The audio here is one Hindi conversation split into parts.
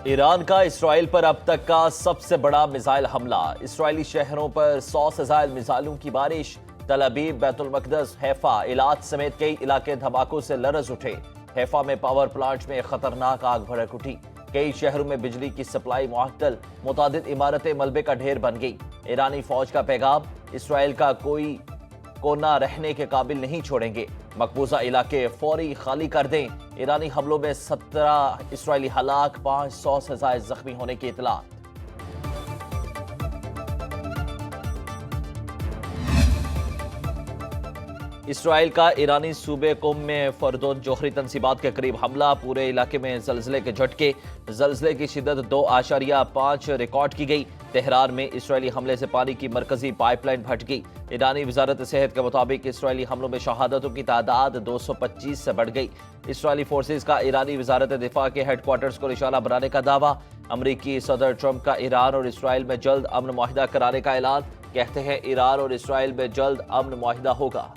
ईरान का इसराइल पर अब तक का सबसे बड़ा मिसाइल हमला। इसराइली शहरों पर 100 से ज्यादा मिसाइलों की बारिश। तल अबीब, बैतुल मकदस, हैफा, इलात समेत कई इलाके धमाकों से लरज उठे। हैफा में पावर प्लांट में खतरनाक आग भड़क उठी। कई शहरों में बिजली की सप्लाई मुअत्तल। मुतादिद इमारतें मलबे का ढेर बन गई। ईरानी फौज का पैगाम, इसराइल का कोई कोना रहने के काबिल नहीं छोड़ेंगे। मकबूजा इलाके फौरी खाली कर दें। ईरानी हमलों में 17 इसराइली हलाक, 500 से ज्यादा जख्मी होने की इतला। इसराइल का ईरानी सूबे कुम में फरदोन जोहरी तनसीबात के करीब हमला। पूरे इलाके में जल्जले के झटके। जल्जले की शिद्दत 2.5 रिकॉर्ड की गई। तेहरान में इसराइली हमले से पानी की मरकजी पाइपलाइन फट गई। ईरानी वजारत सेहत के मुताबिक इसराइली हमलों में शहादतों की तादाद 225 से बढ़ गई। इसराइली फोर्सेज का ईरानी वजारत दिफा के हेडक्वार्टर्स को निशाना बनाने का दावा। अमरीकी सदर ट्रंप का ईरान और इसराइल में जल्द अमन मुआहिदा कराने का ऐलान। कहते हैं ईरान और इसराइल में जल्द अमन मुआहिदा होगा।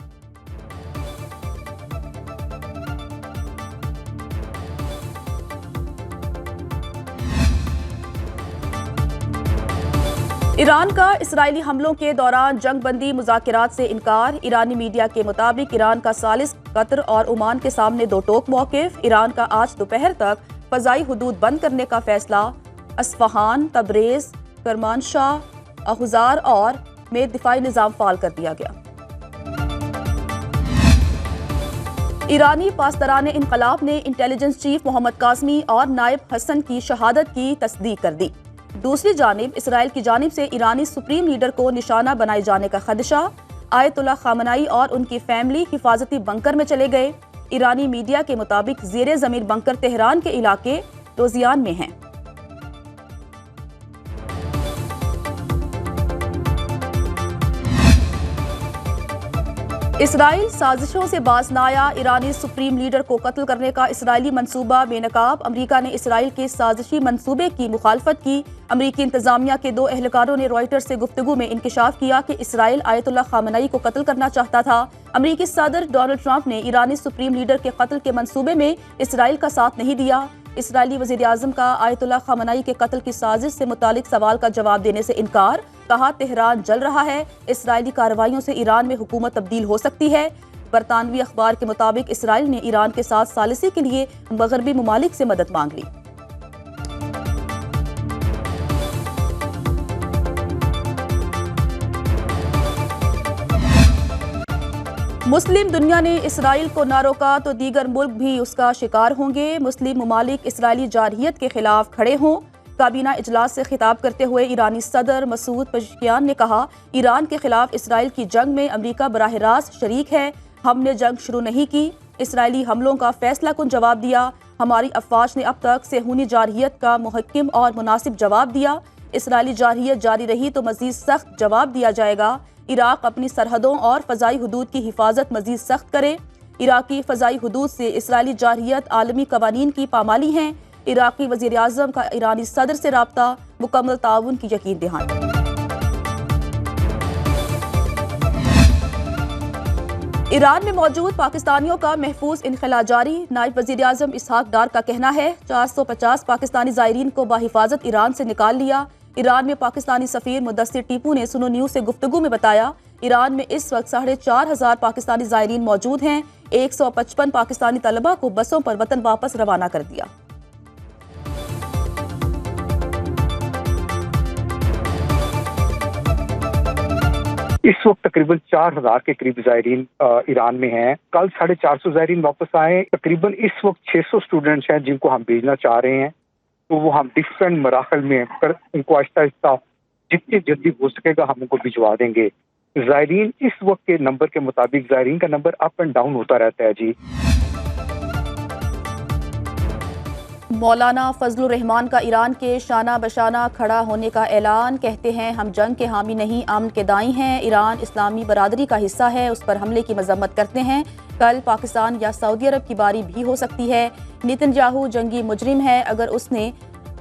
ईरान का इसराइली हमलों के दौरान जंगबंदी मुज़ाकिरात से इनकार। ईरानी मीडिया के मुताबिक ईरान का सालिस कतर और ओमान के सामने दो टोक मौक़िफ़। ईरान का आज दोपहर तक फ़ज़ाई हुदूद बंद करने का फैसला। अस्फ़हान, तबरेज़, करमानशाह, अहुज़ार और में दिफ़ाई निज़ाम फ़ाल कर दिया गया। ईरानी पासदारान इनकलाब ने इंटेलिजेंस चीफ मोहम्मद काज़मी और नायब हसन की शहादत की तस्दीक कर दी। दूसरी जानिब इसराइल की जानिब से ईरानी सुप्रीम लीडर को निशाना बनाए जाने का खदशा। आयतुल्ला खामनाई और उनकी फैमिली हिफाजती बंकर में चले गए। ईरानी मीडिया के मुताबिक ज़ेरे ज़मीन बंकर तेहरान के इलाके रोजियान में हैं। इसराइल साजिशों से बाज न आया। ईरानी सुप्रीम लीडर को कत्ल करने का इसराइली मंसूबा बेनकाब। अमरीका ने इसराइल के साजिशी मंसूबे की मुखालफत की। अमरीकी इंतजामिया के 2 एहलकारों ने रॉयटर्स से गुफ्तगू में इंकशाफ किया कि इसराइल आयतुल्ला खामनाई को कत्ल करना चाहता था। अमरीकी सदर डोनाल्ड ट्रंप ने ईरानी सुप्रीम लीडर के कत्ल के मंसूबे में इसराइल का साथ नहीं दिया। इसराइली वज़ीर आज़म का आयतुल्ला खामनाई के कत्ल की साजिश से मुतालिक सवाल का जवाब देने से इनकार। कहा, तेहरान जल रहा है। इसराइली कार्रवाइयों से ईरान में हुकूमत तब्दील हो सकती है। बरतानवी अखबार के मुताबिक इसराइल ने ईरान के साथ सालिसी के लिए मगरबी ममालिक से मदद मांग ली। मुस्लिम दुनिया ने इसराइल को ना रोका तो दीगर मुल्क भी उसका शिकार होंगे। मुस्लिम ममालिक इसराइली जारहियत के खिलाफ खड़े हों। काबीना इजलास से खिताब करते हुए ईरानी सदर मसूद पेज़ेश्कियान ने कहा, ईरान के खिलाफ इसराइल की जंग में अमरीका बराह रास्त शरीक है। हमने जंग शुरू नहीं की। इसराइली हमलों का फैसला कुन जवाब दिया। हमारी अफवाज ने अब तक सेहूनी जारहियत का मुहक्किम और मुनासिब जवाब दिया। इसराइली जारहियत जारी रही तो मजीद सख्त जवाब दिया जाएगा। इराक अपनी सरहदों और फ़ज़ाई हुदूद की हिफाजत मजीद सख्त करे। इराकी फ़ज़ाई हुदूद से इसराइली जारहियत आलमी कवानीन की पामाली हैं। इराकी वज़ीर आज़म का ईरानी सदर से राब्ता, मुकम्मल ताउन की यकीन दहानी। ईरान में मौजूद पाकिस्तानियों का महफूज इनखला जारी। नायब वज़ीर आज़म इसहाक डार का कहना है, 450 पाकिस्तानी ज़ायरीन को बाहिफाजत ईरान से निकाल लिया। ईरान में पाकिस्तानी सफ़ीर मुदस्सिर टीपू ने सुनो न्यूज़ से गुफ्तगू में बताया, ईरान में इस वक्त 4,500 पाकिस्तानी ज़ायरीन मौजूद हैं। 155 पाकिस्तानी तलबा को बसों पर वतन वापस रवाना कर दिया। इस वक्त तकरीबन 4,000 के करीब ज़ायरीन ईरान में हैं। कल 450 ज़ायरीन वापस आए। तकरीबन इस वक्त 600 स्टूडेंट्स हैं जिनको हम भेजना चाह रहे हैं। तो वो हम डिफरेंट मराहल में कर उनको आहिस्ता आहिस्ता जितनी जल्दी हो सकेगा हम उनको भिजवा देंगे। ज़ायरीन इस वक्त के नंबर के मुताबिक ज़ायरीन का नंबर अप एंड डाउन होता रहता है जी। मौलाना फजलुर रहमान का ईरान के शाना बशाना खड़ा होने का ऐलान। कहते हैं, हम जंग के हामी नहीं, अमन के दाई हैं। ईरान इस्लामी बरादरी का हिस्सा है, उस पर हमले की मजम्मत करते हैं। कल पाकिस्तान या सऊदी अरब की बारी भी हो सकती है। नेतन्याहू जंगी मुजरिम है। अगर उसने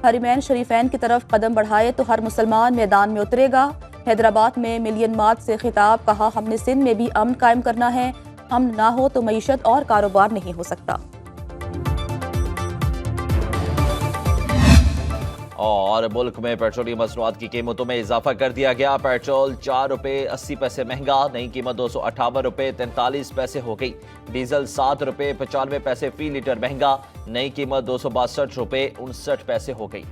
हरमैन शरीफैन की तरफ कदम बढ़ाए तो हर मुसलमान मैदान में उतरेगा। हैदराबाद में मिलियन मार्च से खिताब। कहा, हमने सिंध में भी अमन कायम करना है। अमन ना हो तो मईशत और कारोबार नहीं हो सकता। और मुल्क में पेट्रोलियम मसनूआत की कीमतों में इजाफा कर दिया गया। पेट्रोल 4 रुपये 80 पैसे महंगा, नई कीमत 258 रुपये 43 पैसे हो गई। डीजल 7 रुपये 95 पैसे फी लीटर महंगा, नई कीमत 262 रुपये 59 पैसे हो गई।